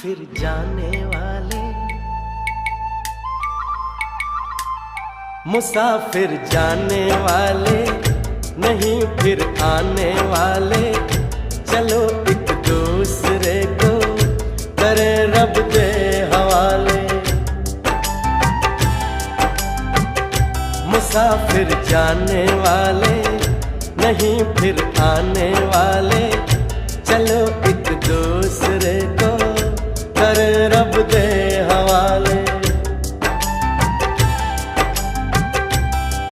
फिर जाने वाले, मुसाफिर जाने वाले नहीं फिर आने वाले। चलो एक दूसरे को करें रब दे हवाले। मुसाफिर जाने वाले नहीं फिर आने वाले।